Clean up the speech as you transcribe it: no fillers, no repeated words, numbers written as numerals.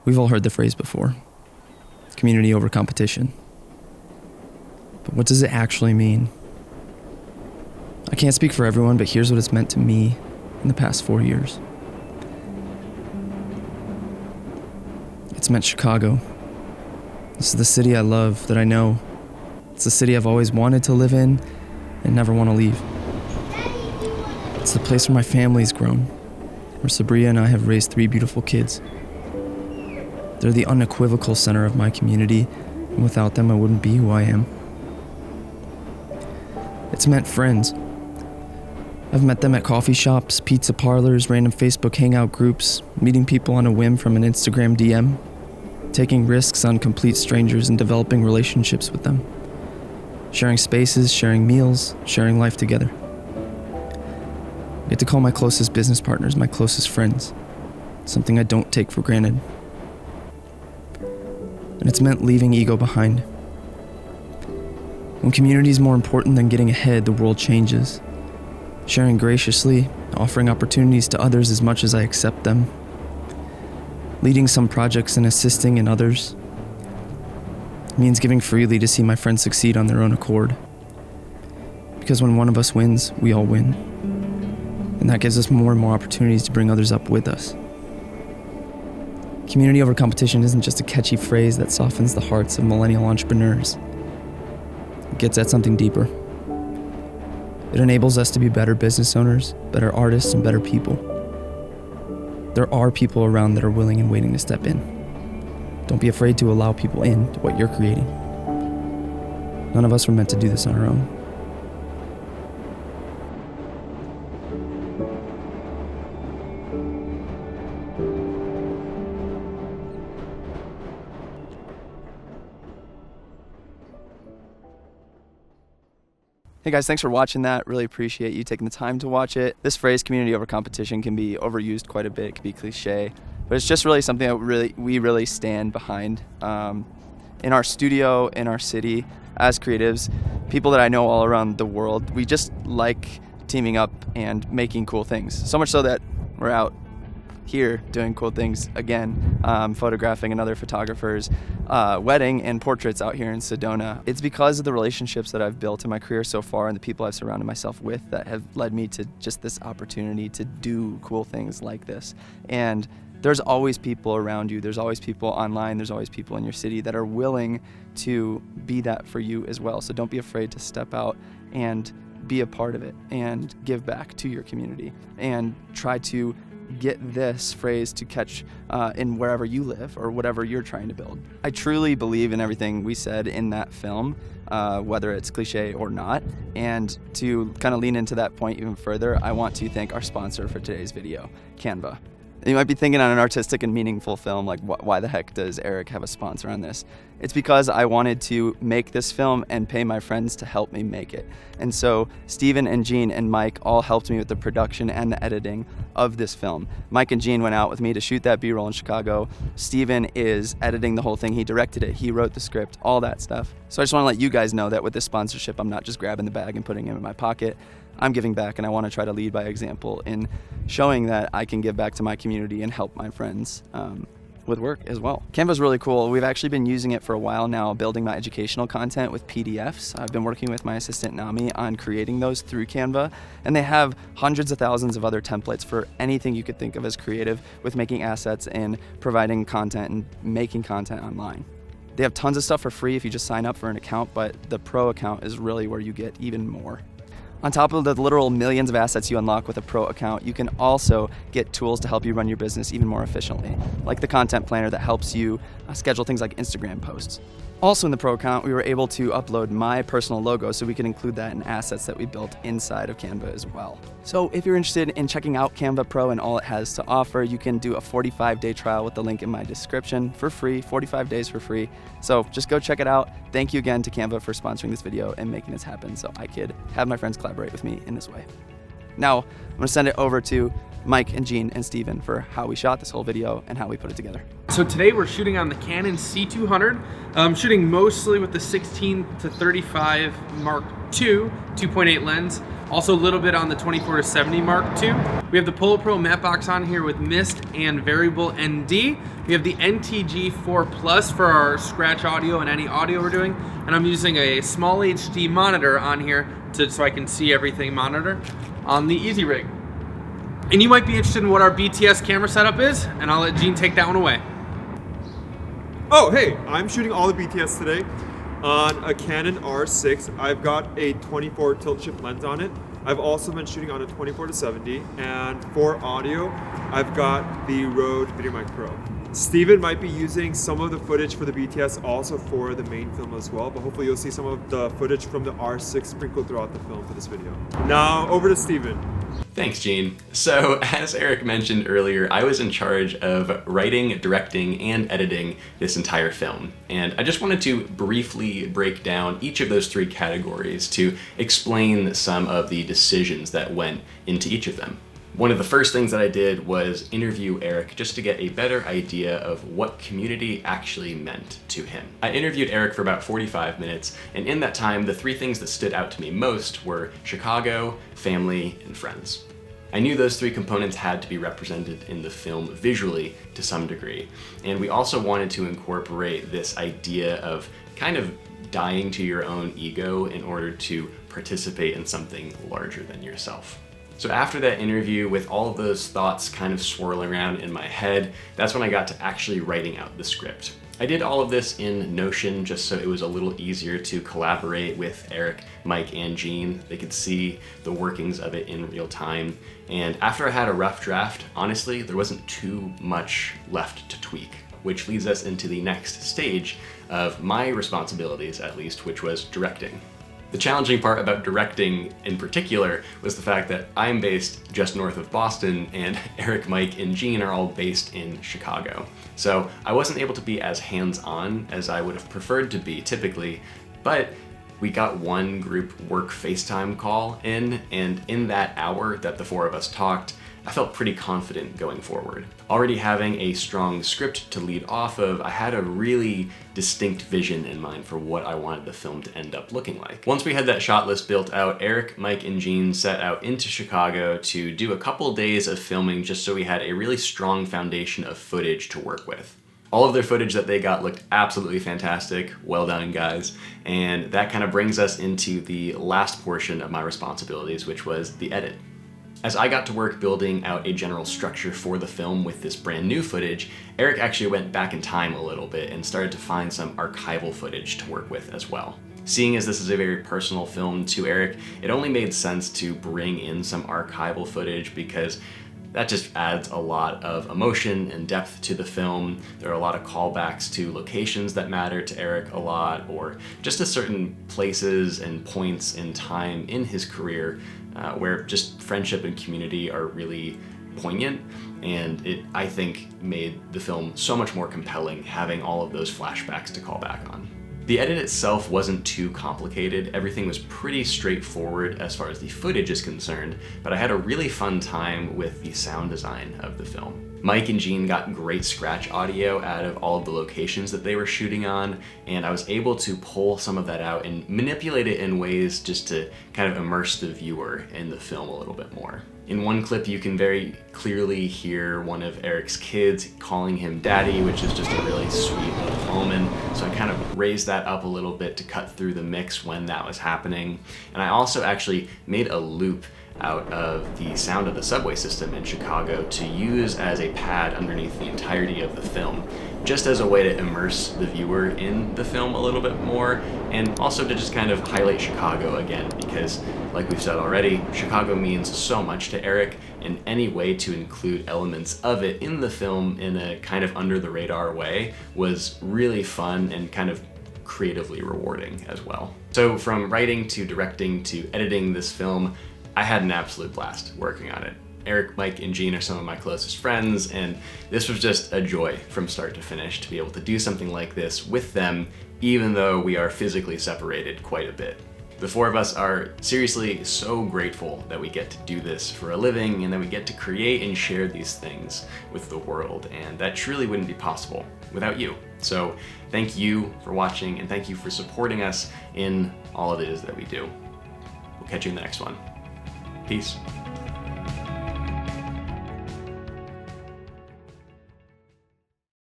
We've all heard the phrase before, community over competition. But what does it actually mean? I can't speak for everyone, but here's what it's meant to me in the past 4 years. It's meant Chicago. This is the city I love, that I know. It's the city I've always wanted to live in and never want to leave. It's the place where my family's grown, where Sabria and I have raised 3 beautiful kids. They're the unequivocal center of my community, and without them I wouldn't be who I am. It's meant friends. I've met them at coffee shops, pizza parlors, random Facebook hangout groups, meeting people on a whim from an Instagram DM, taking risks on complete strangers and developing relationships with them, sharing spaces, sharing meals, sharing life together. I get to call my closest business partners my closest friends, something I don't take for granted. And it's meant leaving ego behind. When community is more important than getting ahead, the world changes. Sharing graciously, offering opportunities to others as much as I accept them, leading some projects and assisting in others. It means giving freely to see my friends succeed on their own accord. Because when one of us wins, we all win. And that gives us more and more opportunities to bring others up with us. Community over competition isn't just a catchy phrase that softens the hearts of millennial entrepreneurs. It gets at something deeper. It enables us to be better business owners, better artists, and better people. There are people around that are willing and waiting to step in. Don't be afraid to allow people in to what you're creating. None of us were meant to do this on our own. Hey guys, thanks for watching that. Really appreciate you taking the time to watch it. This phrase, community over competition, can be overused quite a bit. It can be cliche, but it's just really something that we really stand behind. In our studio, in our city, as creatives, people that I know all around the world, we just like teaming up and making cool things. So much so that we're out here doing cool things again, photographing another photographer's wedding and portraits out here in Sedona. It's because of the relationships that I've built in my career so far and the people I've surrounded myself with that have led me to just this opportunity to do cool things like this. And there's always people around you, there's always people online, there's always people in your city that are willing to be that for you as well. So don't be afraid to step out and be a part of it and give back to your community and try to get this phrase to catch in wherever you live or whatever you're trying to build. I truly believe in everything we said in that film, whether it's cliche or not. And to kind of lean into that point even further, I want to thank our sponsor for today's video, Canva. You might be thinking on an artistic and meaningful film, like why the heck does Eric have a sponsor on this? It's because I wanted to make this film and pay my friends to help me make it. And so Steven and Gene and Mike all helped me with the production and the editing of this film. Mike and Gene went out with me to shoot that B-roll in Chicago. Steven is editing the whole thing. He directed it. He wrote the script, all that stuff. So I just want to let you guys know that with this sponsorship, I'm not just grabbing the bag and putting it in my pocket. I'm giving back, and I want to try to lead by example in showing that I can give back to my community and help my friends with work as well. Canva's really cool. We've actually been using it for a while now, building my educational content with PDFs. I've been working with my assistant Nami on creating those through Canva, and they have hundreds of thousands of other templates for anything you could think of as creative with making assets and providing content and making content online. They have tons of stuff for free if you just sign up for an account, but the pro account is really where you get even more. On top of the literal millions of assets you unlock with a pro account, you can also get tools to help you run your business even more efficiently, like the content planner that helps you schedule things like Instagram posts. Also in the pro account, we were able to upload my personal logo so we can include that in assets that we built inside of Canva as well. So if you're interested in checking out Canva Pro and all it has to offer, you can do a 45-day trial with the link in my description for free, 45 days for free. So just go check it out. Thank you again to Canva for sponsoring this video and making this happen so I could have my friends collaborate with me in this way. Now, I'm gonna send it over to Mike and Gene and Steven for how we shot this whole video and how we put it together. So today we're shooting on the Canon C200, shooting mostly with the 16 to 35 Mark II 2.8 lens. Also a little bit on the 24 to 70 Mark II. We have the Polo Pro matte box on here with mist and variable ND. We have the NTG4 Plus for our scratch audio and any audio we're doing. And I'm using a small HD monitor on here so I can see everything monitor on the Easy Rig. And you might be interested in what our BTS camera setup is, and I'll let Gene take that one away. Oh, hey, I'm shooting all the BTS today on a Canon R6. I've got a 24 tilt shift lens on it. I've also been shooting on a 24 to 70, and for audio, I've got the Rode VideoMic Pro. Steven might be using some of the footage for the BTS also for the main film as well, but hopefully you'll see some of the footage from the R6 sprinkled throughout the film for this video. Now, over to Steven. Thanks, Gene. So, as Eric mentioned earlier, I was in charge of writing, directing, and editing this entire film. And I just wanted to briefly break down each of those three categories to explain some of the decisions that went into each of them. One of the first things that I did was interview Eric just to get a better idea of what community actually meant to him. I interviewed Eric for about 45 minutes, and in that time, the three things that stood out to me most were Chicago, family, and friends. I knew those three components had to be represented in the film visually to some degree, and we also wanted to incorporate this idea of kind of dying to your own ego in order to participate in something larger than yourself. So after that interview, with all of those thoughts kind of swirling around in my head, that's when I got to actually writing out the script. I did all of this in Notion just so it was a little easier to collaborate with Eric, Mike, and Gene. They could see the workings of it in real time. And after I had a rough draft, honestly, there wasn't too much left to tweak, which leads us into the next stage of my responsibilities, at least, which was directing. The challenging part about directing in particular was the fact that I'm based just north of Boston and Eric, Mike, and Gene are all based in Chicago. So I wasn't able to be as hands-on as I would have preferred to be typically, but we got one group work FaceTime call in, and in that hour that the four of us talked, I felt pretty confident going forward. Already having a strong script to lead off of, I had a really distinct vision in mind for what I wanted the film to end up looking like. Once we had that shot list built out, Eric, Mike, and Gene set out into Chicago to do a couple days of filming just so we had a really strong foundation of footage to work with. All of their footage that they got looked absolutely fantastic. Well done, guys. And that kind of brings us into the last portion of my responsibilities, which was the edit. As I got to work building out a general structure for the film with this brand new footage, Eric actually went back in time a little bit and started to find some archival footage to work with as well. Seeing as this is a very personal film to Eric, it only made sense to bring in some archival footage because that just adds a lot of emotion and depth to the film. There are a lot of callbacks to locations that matter to Eric a lot, or just to certain places and points in time in his career where just friendship and community are really poignant, and it, I think, made the film so much more compelling having all of those flashbacks to call back on. The edit itself wasn't too complicated. Everything was pretty straightforward as far as the footage is concerned, but I had a really fun time with the sound design of the film. Mike and Gene got great scratch audio out of all of the locations that they were shooting on, and I was able to pull some of that out and manipulate it in ways just to kind of immerse the viewer in the film a little bit more. In one clip, you can very clearly hear one of Eric's kids calling him daddy, which is just a really sweet little moment. So I kind of raised that up a little bit to cut through the mix when that was happening. And I also actually made a loop out of the sound of the subway system in Chicago to use as a pad underneath the entirety of the film, just as a way to immerse the viewer in the film a little bit more, and also to just kind of highlight Chicago again, because like we've said already, Chicago means so much to Eric, and any way to include elements of it in the film in a kind of under the radar way was really fun and kind of creatively rewarding as well. So from writing to directing to editing this film, I had an absolute blast working on it. Eric, Mike, and Gene are some of my closest friends, and this was just a joy from start to finish to be able to do something like this with them, even though we are physically separated quite a bit. The four of us are seriously so grateful that we get to do this for a living and that we get to create and share these things with the world, and that truly wouldn't be possible without you. So thank you for watching, and thank you for supporting us in all of it is that we do. We'll catch you in the next one. Peace.